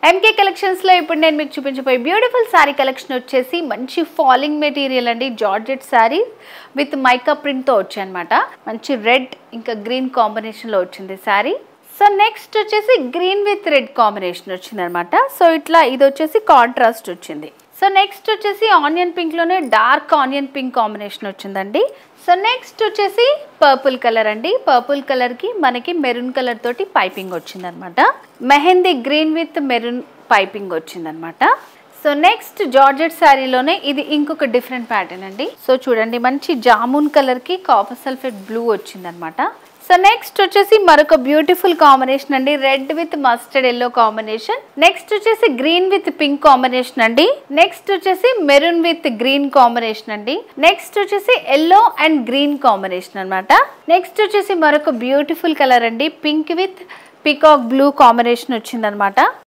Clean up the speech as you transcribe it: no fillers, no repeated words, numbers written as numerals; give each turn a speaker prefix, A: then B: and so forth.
A: MK collections లో ఇప్పుడు నేను మీకు చూపించబోయే బ్యూటిఫుల్ సారీ కలెక్షన్ వచ్చేసి మంచి ఫాలింగ్ మెటీరియల్ అండి, georgette sorry with mica print తో వచ్చాయన్నమాట. మంచి రెడ్ ఇంకా గ్రీన్ కాంబినేషన్ లో వచ్చింది సారీ. సో నెక్స్ట్ వచ్చేసి గ్రీన్ విత్ రెడ్ కాంబినేషన్ వచ్చింది అనమాట. సో ఇట్లా ఇది వచ్చేసి కాంట్రాస్ట్ వచ్చింది. సో నెక్స్ట్ వచ్చేసి ఆనియన్ పింక్ లోనే డార్క్ ఆనియన్ పింక్ కాంబినేషన్ వచ్చిందండి. సో నెక్స్ట్ వచ్చేసి పర్పుల్ కలర్ అండి. పర్పుల్ కలర్ కి మనకి మెరూన్ కలర్ తోటి పైపింగ్ వచ్చింది అనమాట. Mehndi green with maroon piping వచ్చింది అనమాట. సో నెక్స్ట్ జార్జెట్ శారీలోనే ఇది ఇంకొక డిఫరెంట్ ప్యాటర్న్ అండి. సో చూడండి మంచి జామున్ కలర్ కి కాపర్ సల్ఫేట్ బ్లూ వచ్చింది అనమాట. సో నెక్స్ట్ వచ్చేసి మరొక బ్యూటిఫుల్ కాంబినేషన్ అండి, red with mustard yellow combination. Next వచ్చేసి గ్రీన్ విత్ పింక్ కాంబినేషన్ అండి. నెక్స్ట్ వచ్చేసి మెరూన్ విత్ గ్రీన్ కాంబినేషన్ అండి. నెక్స్ట్ వచ్చేసి ఎల్లో అండ్ గ్రీన్ కాంబినేషన్ అనమాట. నెక్స్ట్ వచ్చేసి మరొక బ్యూటిఫుల్ కలర్ అండి, pink with peacock blue combination వచ్చింది అనమాట.